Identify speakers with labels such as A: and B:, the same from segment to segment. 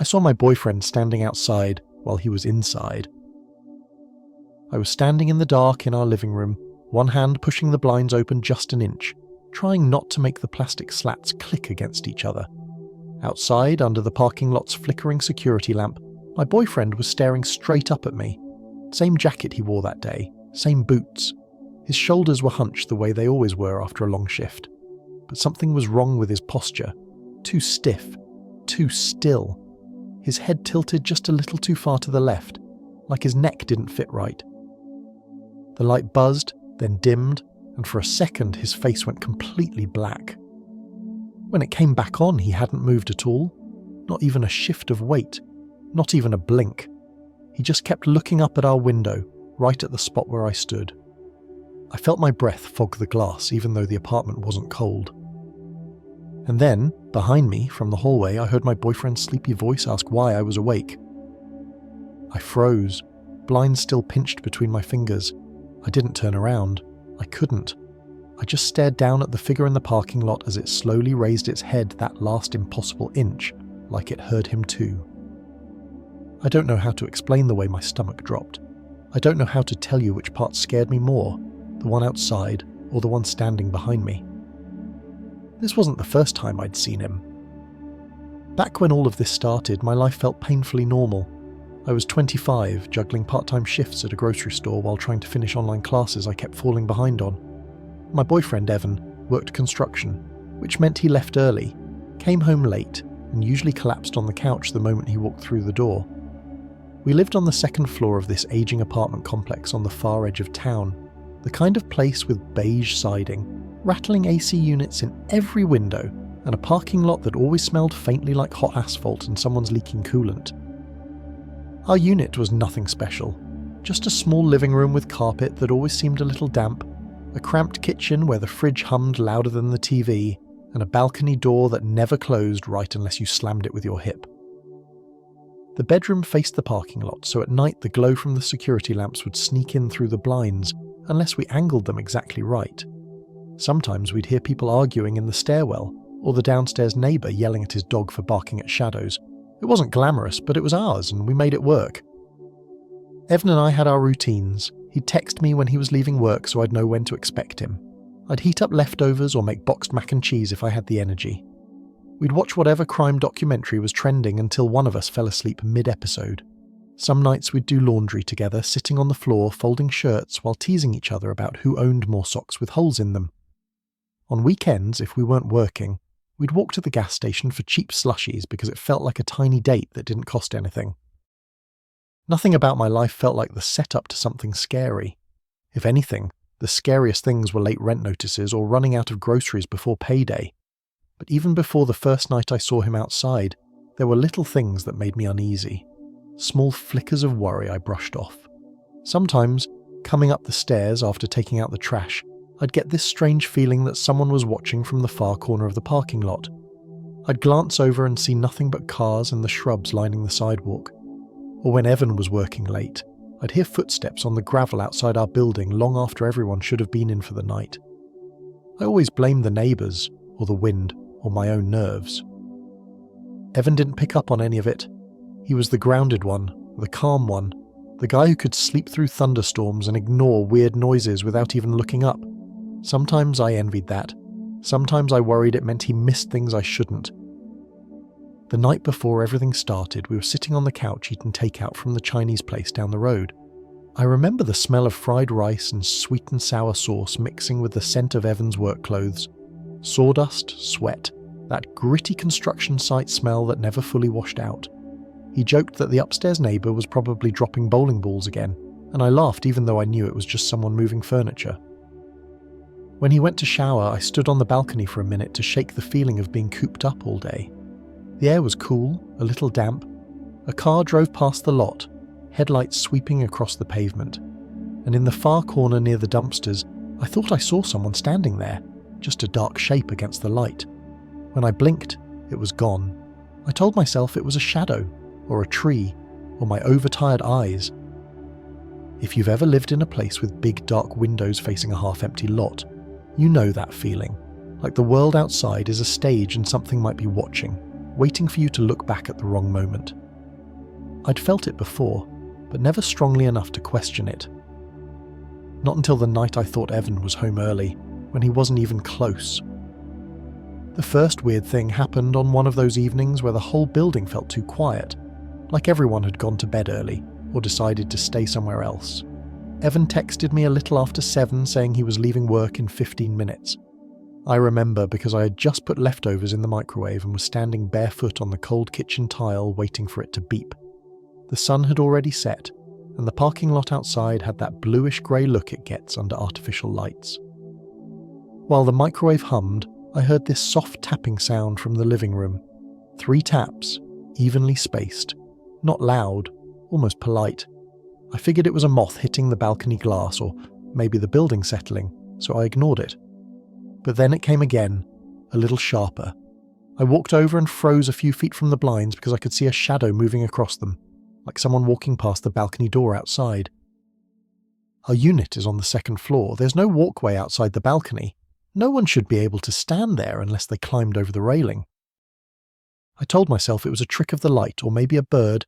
A: I saw my boyfriend standing outside while he was inside. I was standing in the dark in our living room, one hand pushing the blinds open just an inch, trying not to make the plastic slats click against each other. Outside, under the parking lot's flickering security lamp, my boyfriend was staring straight up at me. Same jacket he wore that day, same boots. His shoulders were hunched the way they always were after a long shift. But something was wrong with his posture. Too stiff, too still. His head tilted just a little too far to the left, like his neck didn't fit right. The light buzzed, then dimmed, and for a second his face went completely black. When it came back on, he hadn't moved at all. Not even a shift of weight. Not even a blink. He just kept looking up at our window, right at the spot where I stood. I felt my breath fog the glass, even though the apartment wasn't cold. And then, behind me, from the hallway, I heard my boyfriend's sleepy voice ask why I was awake. I froze, blinds still pinched between my fingers. I didn't turn around. I couldn't. I just stared down at the figure in the parking lot as it slowly raised its head that last impossible inch, like it heard him too. I don't know how to explain the way my stomach dropped. I don't know how to tell you which part scared me more, the one outside or the one standing behind me. This wasn't the first time I'd seen him. Back when all of this started, my life felt painfully normal. I was 25, juggling part-time shifts at a grocery store while trying to finish online classes I kept falling behind on. My boyfriend, Evan, worked construction, which meant he left early, came home late, and usually collapsed on the couch the moment he walked through the door. We lived on the second floor of this aging apartment complex on the far edge of town, the kind of place with beige siding, rattling AC units in every window, and a parking lot that always smelled faintly like hot asphalt and someone's leaking coolant. Our unit was nothing special, just a small living room with carpet that always seemed a little damp, a cramped kitchen where the fridge hummed louder than the TV, and a balcony door that never closed right unless you slammed it with your hip. The bedroom faced the parking lot, so at night the glow from the security lamps would sneak in through the blinds, unless we angled them exactly right. Sometimes we'd hear people arguing in the stairwell, or the downstairs neighbour yelling at his dog for barking at shadows. It wasn't glamorous, but it was ours, and we made it work. Evan and I had our routines. He'd text me when he was leaving work so I'd know when to expect him. I'd heat up leftovers or make boxed mac and cheese if I had the energy. We'd watch whatever crime documentary was trending until one of us fell asleep mid-episode. Some nights we'd do laundry together, sitting on the floor folding shirts while teasing each other about who owned more socks with holes in them. On weekends, if we weren't working, we'd walk to the gas station for cheap slushies because it felt like a tiny date that didn't cost anything. Nothing about my life felt like the setup to something scary. If anything, the scariest things were late rent notices or running out of groceries before payday. But even before the first night I saw him outside, there were little things that made me uneasy. Small flickers of worry I brushed off. Sometimes, coming up the stairs after taking out the trash, I'd get this strange feeling that someone was watching from the far corner of the parking lot. I'd glance over and see nothing but cars and the shrubs lining the sidewalk. Or when Evan was working late, I'd hear footsteps on the gravel outside our building long after everyone should have been in for the night. I always blamed the neighbours, or the wind, or my own nerves. Evan didn't pick up on any of it. He was the grounded one, the calm one, the guy who could sleep through thunderstorms and ignore weird noises without even looking up. Sometimes I envied that. Sometimes I worried it meant he missed things I shouldn't. The night before everything started, we were sitting on the couch eating takeout from the Chinese place down the road. I remember the smell of fried rice and sweet and sour sauce mixing with the scent of Evan's work clothes. Sawdust, sweat, that gritty construction site smell that never fully washed out. He joked that the upstairs neighbour was probably dropping bowling balls again, and I laughed even though I knew it was just someone moving furniture. When he went to shower, I stood on the balcony for a minute to shake the feeling of being cooped up all day. The air was cool, a little damp. A car drove past the lot, headlights sweeping across the pavement. And in the far corner near the dumpsters, I thought I saw someone standing there, just a dark shape against the light. When I blinked, it was gone. I told myself it was a shadow, or a tree, or my overtired eyes. If you've ever lived in a place with big dark windows facing a half-empty lot, you know that feeling, like the world outside is a stage and something might be watching waiting for you to look back at the wrong moment. I'd felt it before, but never strongly enough to question it. Not until the night I thought Evan was home early, when he wasn't even close. The first weird thing happened on one of those evenings where the whole building felt too quiet, like everyone had gone to bed early or decided to stay somewhere else. Evan texted me a little after 7 saying he was leaving work in 15 minutes. I remember because I had just put leftovers in the microwave and was standing barefoot on the cold kitchen tile waiting for it to beep. The sun had already set, and the parking lot outside had that bluish-grey look it gets under artificial lights. While the microwave hummed, I heard this soft tapping sound from the living room. 3 taps, evenly spaced. Not loud, almost polite. I figured it was a moth hitting the balcony glass, or maybe the building settling, so I ignored it. But then it came again, a little sharper. I walked over and froze a few feet from the blinds because I could see a shadow moving across them, like someone walking past the balcony door outside. Our unit is on the 2nd floor. There's no walkway outside the balcony. No one should be able to stand there unless they climbed over the railing. I told myself it was a trick of the light or maybe a bird.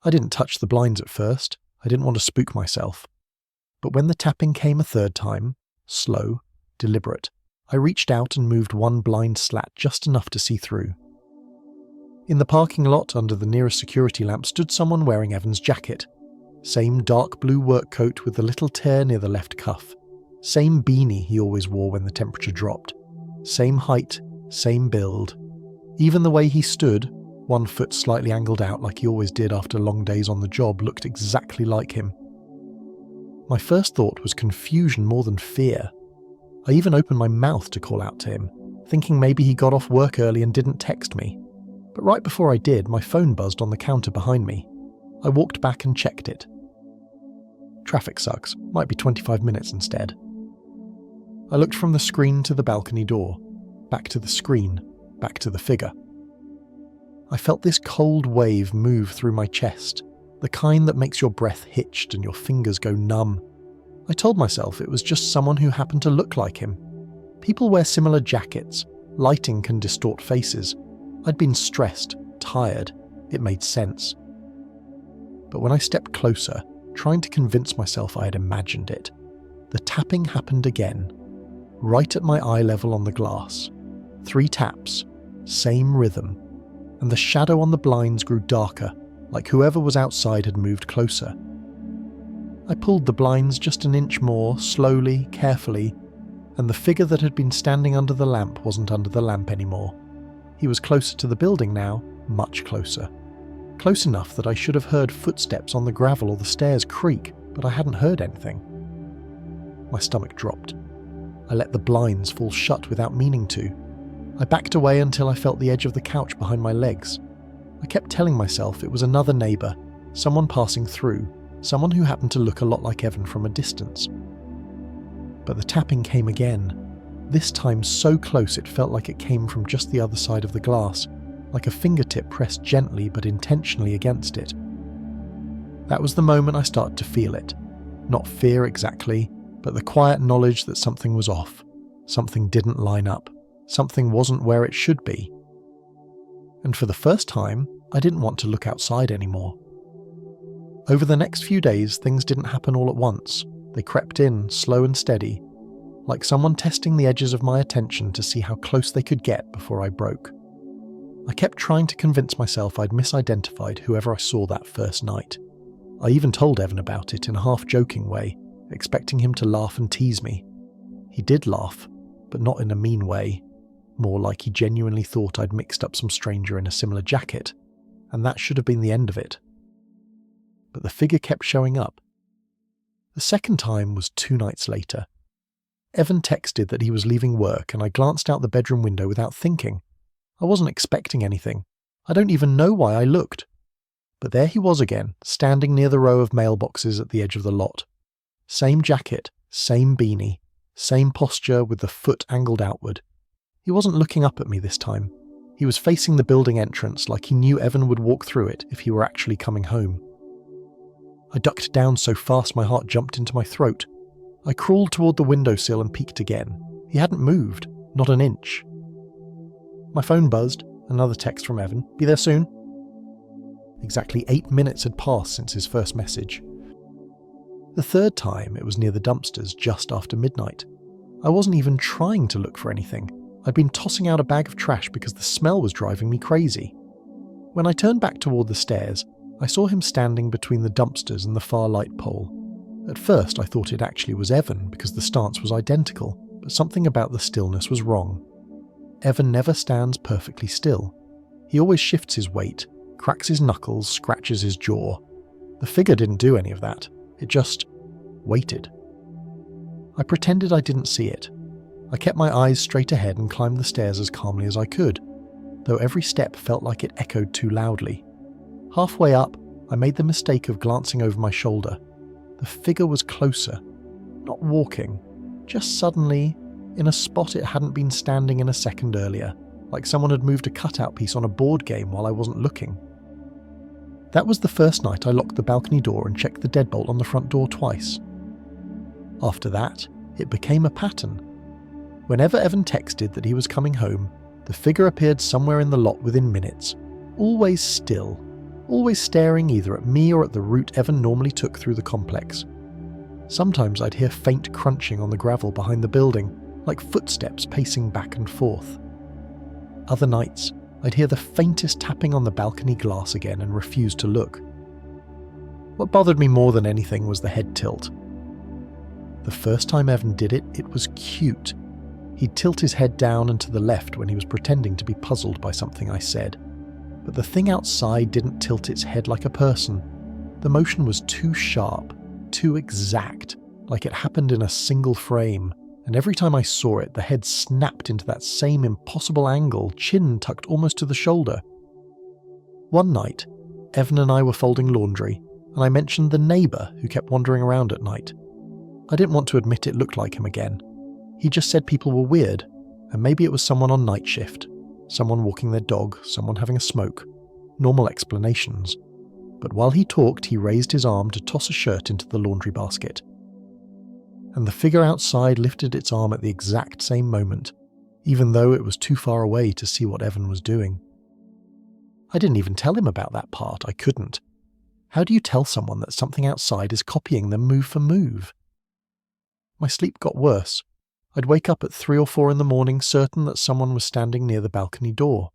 A: I didn't touch the blinds at first. I didn't want to spook myself. But when the tapping came a 3rd time, slow, deliberate, I reached out and moved one blind slat just enough to see through. In the parking lot under the nearest security lamp stood someone wearing Evan's jacket. Same dark blue work coat with the little tear near the left cuff. Same beanie he always wore when the temperature dropped. Same height, same build. Even the way he stood, 1 foot slightly angled out like he always did after long days on the job, looked exactly like him. My first thought was confusion more than fear. I even opened my mouth to call out to him, thinking maybe he got off work early and didn't text me. But right before I did, my phone buzzed on the counter behind me. I walked back and checked it. Traffic sucks. Might be 25 minutes instead. I looked from the screen to the balcony door, back to the screen, back to the figure. I felt this cold wave move through my chest, the kind that makes your breath hitched and your fingers go numb. I told myself it was just someone who happened to look like him. People wear similar jackets. Lighting can distort faces. I'd been stressed, tired. It made sense. But when I stepped closer, trying to convince myself I had imagined it, the tapping happened again, right at my eye level on the glass. 3 taps, same rhythm, and the shadow on the blinds grew darker, like whoever was outside had moved closer. I pulled the blinds just an inch more, slowly, carefully, and the figure that had been standing under the lamp wasn't under the lamp anymore. He was closer to the building now, much closer. Close enough that I should have heard footsteps on the gravel or the stairs creak, but I hadn't heard anything. My stomach dropped. I let the blinds fall shut without meaning to. I backed away until I felt the edge of the couch behind my legs. I kept telling myself it was another neighbour, someone passing through, someone who happened to look a lot like Evan from a distance. But the tapping came again, this time so close it felt like it came from just the other side of the glass, like a fingertip pressed gently but intentionally against it. That was the moment I started to feel it. Not fear exactly, but the quiet knowledge that something was off. Something didn't line up. Something wasn't where it should be. And for the first time, I didn't want to look outside anymore. Over the next few days, things didn't happen all at once. They crept in, slow and steady, like someone testing the edges of my attention to see how close they could get before I broke. I kept trying to convince myself I'd misidentified whoever I saw that first night. I even told Evan about it in a half-joking way, expecting him to laugh and tease me. He did laugh, but not in a mean way, more like he genuinely thought I'd mixed up some stranger in a similar jacket, and that should have been the end of it. But the figure kept showing up. The second time was 2 nights later. Evan texted that he was leaving work, and I glanced out the bedroom window without thinking. I wasn't expecting anything. I don't even know why I looked. But there he was again, standing near the row of mailboxes at the edge of the lot. Same jacket, same beanie, same posture with the foot angled outward. He wasn't looking up at me this time. He was facing the building entrance like he knew Evan would walk through it if he were actually coming home. I ducked down so fast my heart jumped into my throat. I crawled toward the windowsill and peeked again. He hadn't moved, not an inch. My phone buzzed, Another text from Evan. Be there soon. Exactly 8 minutes had passed since his first message. The third time, it was near the dumpsters just after midnight. I wasn't even trying to look for anything. I'd been tossing out a bag of trash because the smell was driving me crazy. When I turned back toward the stairs, I saw him standing between the dumpsters and the far light pole. At first, I thought it actually was Evan because the stance was identical, but something about the stillness was wrong. Evan never stands perfectly still. He always shifts his weight, cracks his knuckles, scratches his jaw. The figure didn't do any of that. It just waited. I pretended I didn't see it. I kept my eyes straight ahead and climbed the stairs as calmly as I could, though every step felt like it echoed too loudly. Halfway up, I made the mistake of glancing over my shoulder. The figure was closer, not walking, just suddenly in a spot it hadn't been standing in a second earlier, like someone had moved a cutout piece on a board game while I wasn't looking. That was the first night I locked the balcony door and checked the deadbolt on the front door twice. After that, it became a pattern. Whenever Evan texted that he was coming home, the figure appeared somewhere in the lot within minutes, always still, always staring either at me or at the route Evan normally took through the complex. Sometimes I'd hear faint crunching on the gravel behind the building, like footsteps pacing back and forth. Other nights, I'd hear the faintest tapping on the balcony glass again and refuse to look. What bothered me more than anything was the head tilt. The first time Evan did it, it was cute. He'd tilt his head down and to the left when he was pretending to be puzzled by something I said. But the thing outside didn't tilt its head like a person. The motion was too sharp, too exact, like it happened in a single frame, and every time I saw it, the head snapped into that same impossible angle, chin tucked almost to the shoulder. One night, Evan and I were folding laundry, and I mentioned the neighbour who kept wandering around at night. I didn't want to admit it looked like him again. He just said people were weird, and maybe it was someone on night shift, someone walking their dog, someone having a smoke. Normal explanations. But while he talked, he raised his arm to toss a shirt into the laundry basket. And the figure outside lifted its arm at the exact same moment, even though it was too far away to see what Evan was doing. I didn't even tell him about that part. I couldn't. How do you tell someone that something outside is copying them move for move? My sleep got worse. I'd wake up at 3 or 4 in the morning certain that someone was standing near the balcony door.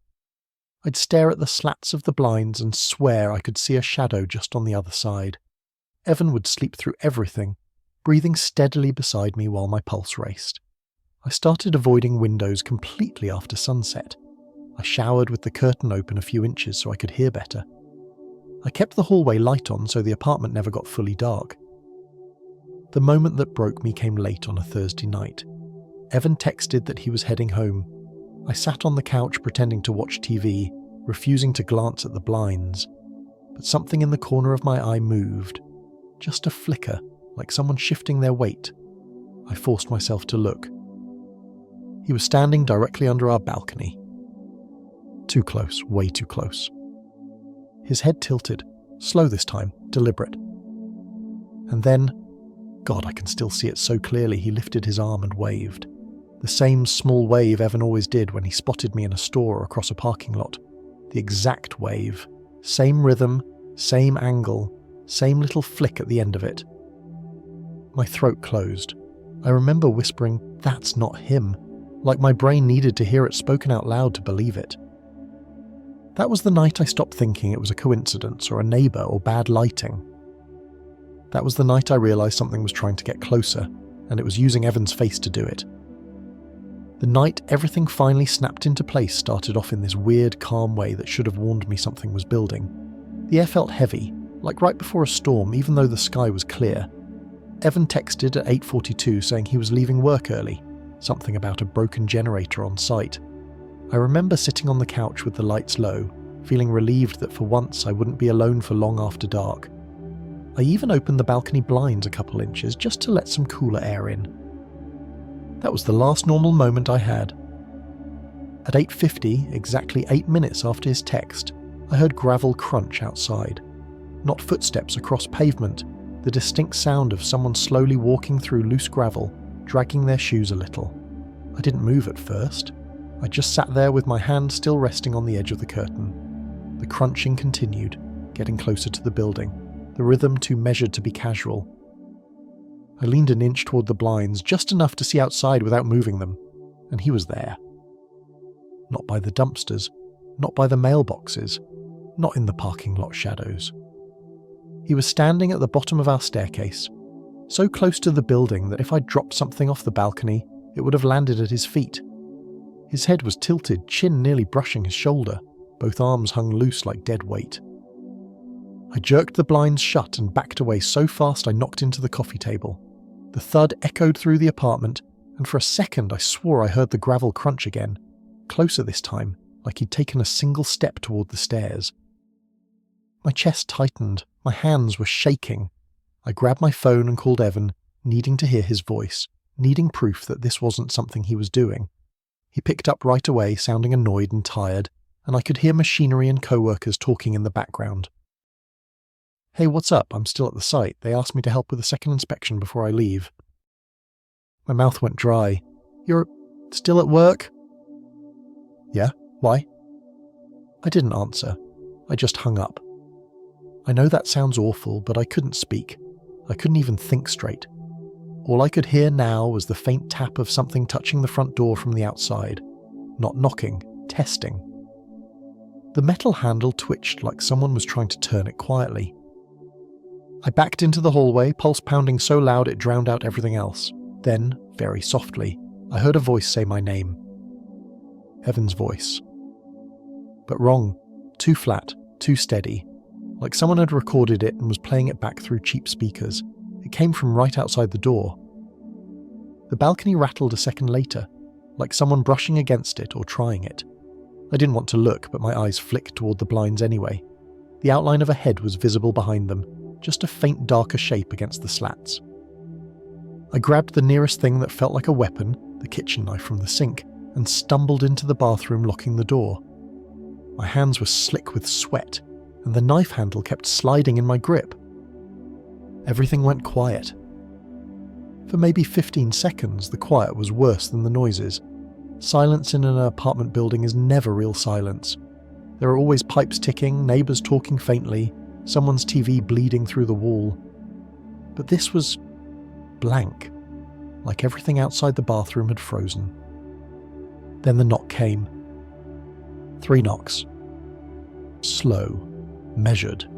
A: I'd stare at the slats of the blinds and swear I could see a shadow just on the other side. Evan would sleep through everything, breathing steadily beside me while my pulse raced. I started avoiding windows completely after sunset. I showered with the curtain open a few inches so I could hear better. I kept the hallway light on so the apartment never got fully dark. The moment that broke me came late on a Thursday night. Evan texted that he was heading home. I sat on the couch pretending to watch TV, refusing to glance at the blinds. But something in the corner of my eye moved. Just a flicker, like someone shifting their weight. I forced myself to look. He was standing directly under our balcony. Too close, way too close. His head tilted, slow this time, deliberate. And then, God, I can still see it so clearly, he lifted his arm and waved. The same small wave Evan always did when he spotted me in a store or across a parking lot. The exact wave. Same rhythm, same angle, same little flick at the end of it. My throat closed. I remember whispering, "That's not him," like my brain needed to hear it spoken out loud to believe it. That was the night I stopped thinking it was a coincidence or a neighbour or bad lighting. That was the night I realised something was trying to get closer, and it was using Evan's face to do it. The night everything finally snapped into place started off in this weird, calm way that should have warned me something was building. The air felt heavy, like right before a storm, even though the sky was clear. Evan texted at 8:42 saying he was leaving work early, something about a broken generator on site. I remember sitting on the couch with the lights low, feeling relieved that for once I wouldn't be alone for long after dark. I even opened the balcony blinds a couple inches just to let some cooler air in. That was the last normal moment I had. At 8:50, exactly 8 minutes after his text, I heard gravel crunch outside. Not footsteps across pavement, the distinct sound of someone slowly walking through loose gravel, dragging their shoes a little. I didn't move at first. I just sat there with my hand still resting on the edge of the curtain. The crunching continued, getting closer to the building, the rhythm too measured to be casual. I leaned an inch toward the blinds, just enough to see outside without moving them, and he was there. Not by the dumpsters, not by the mailboxes, not in the parking lot shadows. He was standing at the bottom of our staircase, so close to the building that if I dropped something off the balcony, it would have landed at his feet. His head was tilted, chin nearly brushing his shoulder, both arms hung loose like dead weight. I jerked the blinds shut and backed away so fast I knocked into the coffee table. The thud echoed through the apartment, and for a second I swore I heard the gravel crunch again, closer this time, like he'd taken a single step toward the stairs. My chest tightened, my hands were shaking. I grabbed my phone and called Evan, needing to hear his voice, needing proof that this wasn't something he was doing. He picked up right away, sounding annoyed and tired, and I could hear machinery and co-workers talking in the background. "Hey, what's up? I'm still at the site. They asked me to help with a second inspection before I leave." My mouth went dry. "You're still at work?" "Yeah, why?" I didn't answer. I just hung up. I know that sounds awful, but I couldn't speak. I couldn't even think straight. All I could hear now was the faint tap of something touching the front door from the outside. Not knocking, testing. The metal handle twitched like someone was trying to turn it quietly. I backed into the hallway, pulse pounding so loud it drowned out everything else. Then, very softly, I heard a voice say my name. Evan's voice. But wrong. Too flat, too steady. Like someone had recorded it and was playing it back through cheap speakers. It came from right outside the door. The balcony rattled a second later, like someone brushing against it or trying it. I didn't want to look, but my eyes flicked toward the blinds anyway. The outline of a head was visible behind them, just a faint darker shape against the slats. I grabbed the nearest thing that felt like a weapon, the kitchen knife from the sink, and stumbled into the bathroom, locking the door. My hands were slick with sweat, and the knife handle kept sliding in my grip. Everything went quiet. For maybe 15 seconds, the quiet was worse than the noises. Silence in an apartment building is never real silence. There are always pipes ticking, neighbours talking faintly, someone's TV bleeding through the wall. But this was blank, like everything outside the bathroom had frozen. Then the knock came. 3 knocks. Slow, measured,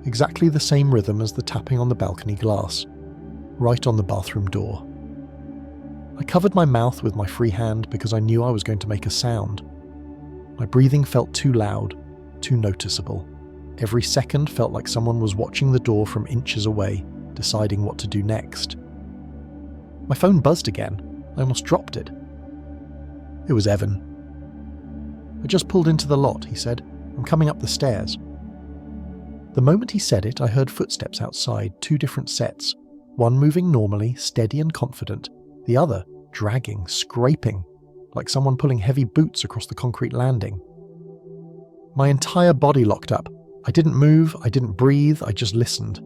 A: exactly the same rhythm as the tapping on the balcony glass, right on the bathroom door. I covered my mouth with my free hand because I knew I was going to make a sound. My breathing felt too loud, too noticeable. Every second felt like someone was watching the door from inches away, deciding what to do next. My phone buzzed again. I almost dropped it. It was Evan. "I just pulled into the lot," he said. "I'm coming up the stairs." The moment he said it, I heard footsteps outside, 2 different sets. One moving normally, steady and confident. The other, dragging, scraping, like someone pulling heavy boots across the concrete landing. My entire body locked up. I didn't move, I didn't breathe, I just listened.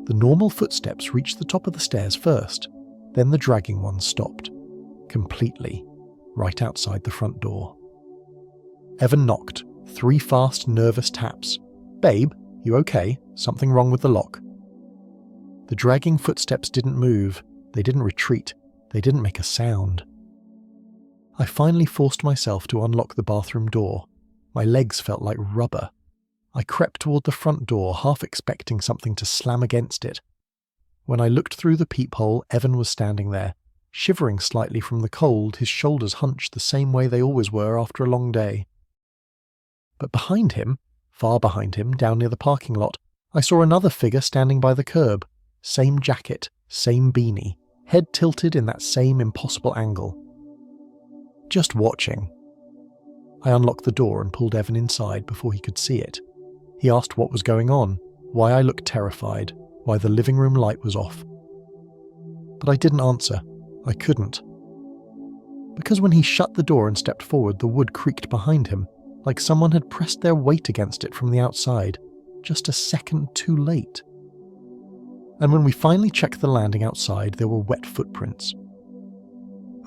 A: The normal footsteps reached the top of the stairs first, then the dragging ones stopped. Completely, right outside the front door. Evan knocked, 3 fast, nervous taps. "Babe, you okay? Something wrong with the lock?" The dragging footsteps didn't move, they didn't retreat, they didn't make a sound. I finally forced myself to unlock the bathroom door. My legs felt like rubber. I crept toward the front door, half expecting something to slam against it. When I looked through the peephole, Evan was standing there, shivering slightly from the cold, his shoulders hunched the same way they always were after a long day. But behind him, far behind him, down near the parking lot, I saw another figure standing by the curb. Same jacket, same beanie, head tilted in that same impossible angle. Just watching. I unlocked the door and pulled Evan inside before he could see it. He asked what was going on, why I looked terrified, why the living room light was off. But I didn't answer. I couldn't. Because when he shut the door and stepped forward, the wood creaked behind him, like someone had pressed their weight against it from the outside, just a second too late. And when we finally checked the landing outside, there were wet footprints.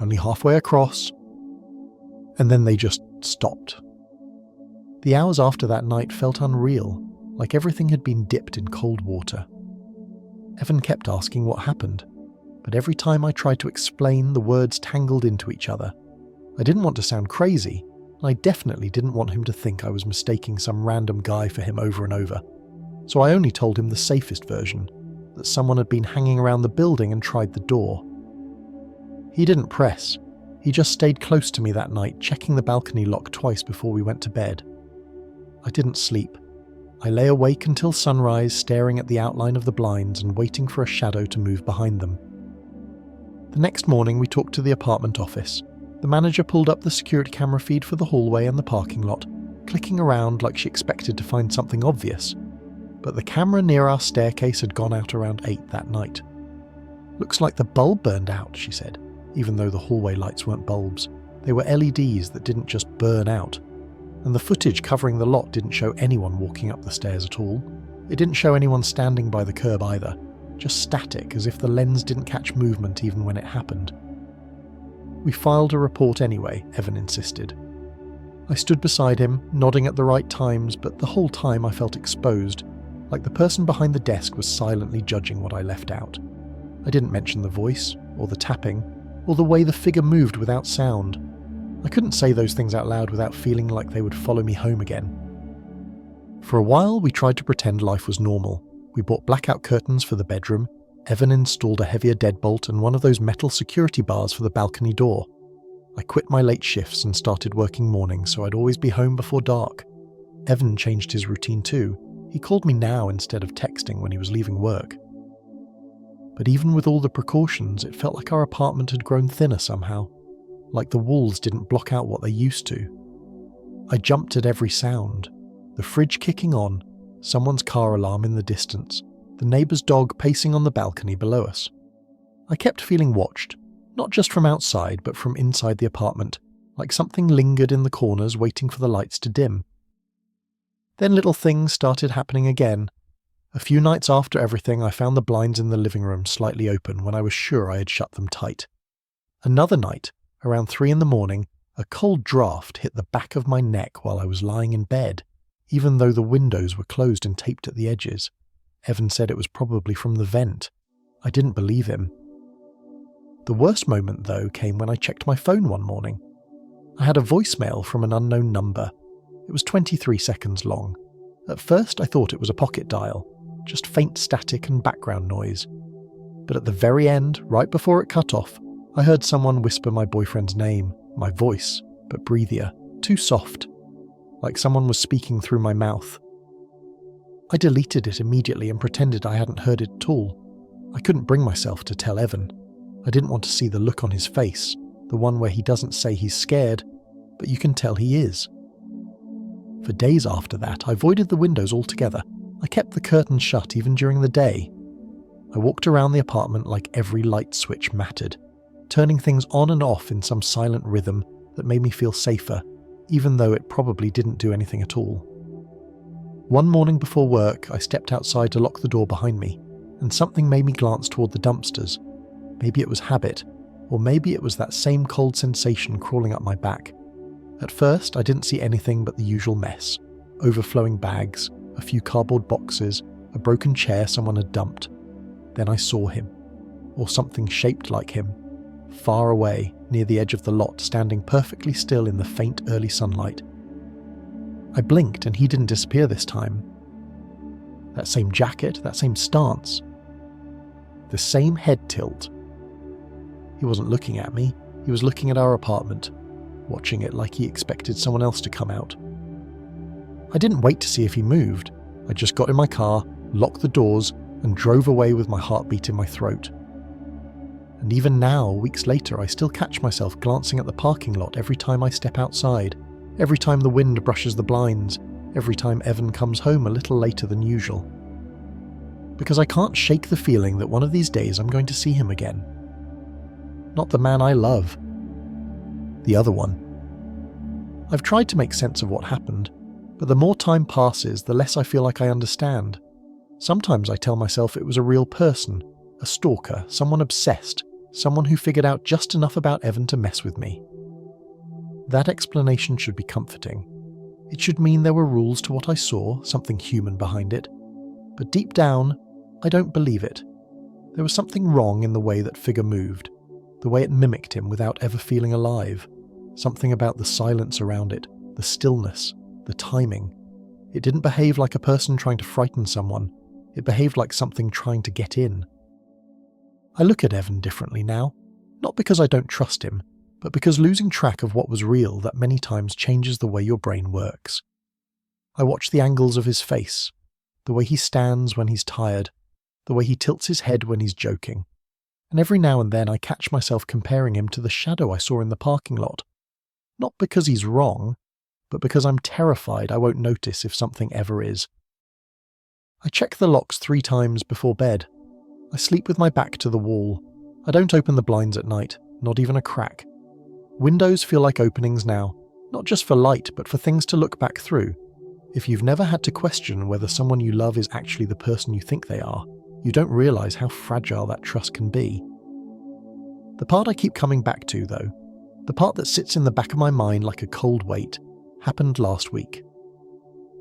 A: Only halfway across. And then they just stopped. The hours after that night felt unreal, like everything had been dipped in cold water. Evan kept asking what happened, but every time I tried to explain, the words tangled into each other. I didn't want to sound crazy, and I definitely didn't want him to think I was mistaking some random guy for him over and over. So I only told him the safest version, that someone had been hanging around the building and tried the door. He didn't press. He just stayed close to me that night, checking the balcony lock twice before we went to bed. I didn't sleep. I lay awake until sunrise, staring at the outline of the blinds and waiting for a shadow to move behind them. The next morning we talked to the apartment office. The manager pulled up the security camera feed for the hallway and the parking lot, clicking around like she expected to find something obvious. But the camera near our staircase had gone out around 8 that night. "Looks like the bulb burned out," she said, even though the hallway lights weren't bulbs. They were LEDs that didn't just burn out. And the footage covering the lot didn't show anyone walking up the stairs at all. It didn't show anyone standing by the curb either, just static, as if the lens didn't catch movement even when it happened. "We filed a report anyway," Evan insisted. I stood beside him, nodding at the right times, but the whole time I felt exposed, like the person behind the desk was silently judging what I left out. I didn't mention the voice, or the tapping, or the way the figure moved without sound. I couldn't say those things out loud without feeling like they would follow me home again. For a while, we tried to pretend life was normal. We bought blackout curtains for the bedroom. Evan installed a heavier deadbolt and one of those metal security bars for the balcony door. I quit my late shifts and started working mornings so I'd always be home before dark. Evan changed his routine too. He called me now instead of texting when he was leaving work. But even with all the precautions, it felt like our apartment had grown thinner somehow. Like the walls didn't block out what they used to. I jumped at every sound. The fridge kicking on, someone's car alarm in the distance, the neighbour's dog pacing on the balcony below us. I kept feeling watched, not just from outside but from inside the apartment, like something lingered in the corners waiting for the lights to dim. Then little things started happening again. A few nights after everything, I found the blinds in the living room slightly open when I was sure I had shut them tight. Another night, around 3 a.m, a cold draft hit the back of my neck while I was lying in bed, even though the windows were closed and taped at the edges. Evan said it was probably from the vent. I didn't believe him. The worst moment, though, came when I checked my phone one morning. I had a voicemail from an unknown number. It was 23 seconds long. At first I thought it was a pocket dial, just faint static and background noise. But at the very end, right before it cut off, I heard someone whisper my boyfriend's name, my voice, but breathier, too soft, like someone was speaking through my mouth. I deleted it immediately and pretended I hadn't heard it at all. I couldn't bring myself to tell Evan. I didn't want to see the look on his face, the one where he doesn't say he's scared, but you can tell he is. For days after that, I avoided the windows altogether. I kept the curtains shut even during the day. I walked around the apartment like every light switch mattered, turning things on and off in some silent rhythm that made me feel safer, even though it probably didn't do anything at all. One morning before work, I stepped outside to lock the door behind me, and something made me glance toward the dumpsters. Maybe it was habit, or maybe it was that same cold sensation crawling up my back. At first, I didn't see anything but the usual mess. Overflowing bags, a few cardboard boxes, a broken chair someone had dumped. Then I saw him, or something shaped like him, far away, near the edge of the lot, standing perfectly still in the faint early sunlight. I blinked and he didn't disappear this time. That same jacket, that same stance. The same head tilt. He wasn't looking at me, he was looking at our apartment, watching it like he expected someone else to come out. I didn't wait to see if he moved. I just got in my car, locked the doors, and drove away with my heartbeat in my throat. And even now, weeks later, I still catch myself glancing at the parking lot every time I step outside, every time the wind brushes the blinds, every time Evan comes home a little later than usual. Because I can't shake the feeling that one of these days I'm going to see him again. Not the man I love. The other one. I've tried to make sense of what happened, but the more time passes, the less I feel like I understand. Sometimes I tell myself it was a real person, a stalker, someone obsessed, someone who figured out just enough about Evan to mess with me. That explanation should be comforting. It should mean there were rules to what I saw, something human behind it. But deep down, I don't believe it. There was something wrong in the way that figure moved, the way it mimicked him without ever feeling alive. Something about the silence around it, the stillness, the timing. It didn't behave like a person trying to frighten someone. It behaved like something trying to get in. I look at Evan differently now, not because I don't trust him, but because losing track of what was real that many times changes the way your brain works. I watch the angles of his face, the way he stands when he's tired, the way he tilts his head when he's joking, and every now and then I catch myself comparing him to the shadow I saw in the parking lot. Not because he's wrong, but because I'm terrified I won't notice if something ever is. I check the locks 3 times before bed. I sleep with my back to the wall. I don't open the blinds at night, not even a crack. Windows feel like openings now, not just for light, but for things to look back through. If you've never had to question whether someone you love is actually the person you think they are, you don't realise how fragile that trust can be. The part I keep coming back to, though, the part that sits in the back of my mind like a cold weight, happened last week.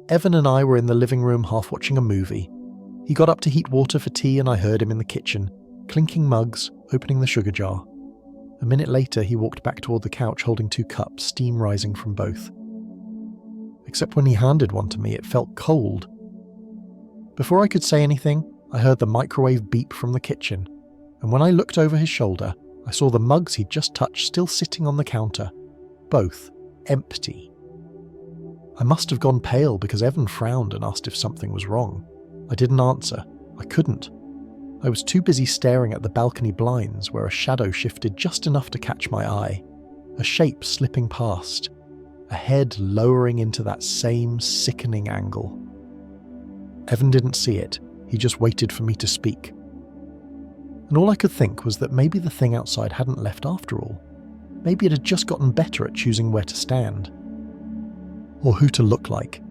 A: Evan and I were in the living room half watching a movie. He got up to heat water for tea and I heard him in the kitchen, clinking mugs, opening the sugar jar. A minute later, he walked back toward the couch holding 2 cups, steam rising from both. Except when he handed one to me, it felt cold. Before I could say anything, I heard the microwave beep from the kitchen, and when I looked over his shoulder, I saw the mugs he'd just touched still sitting on the counter, both empty. I must have gone pale because Evan frowned and asked if something was wrong. I didn't answer. I couldn't. I was too busy staring at the balcony blinds where a shadow shifted just enough to catch my eye, a shape slipping past, a head lowering into that same sickening angle. Evan didn't see it, he just waited for me to speak. And all I could think was that maybe the thing outside hadn't left after all. Maybe it had just gotten better at choosing where to stand. Or who to look like.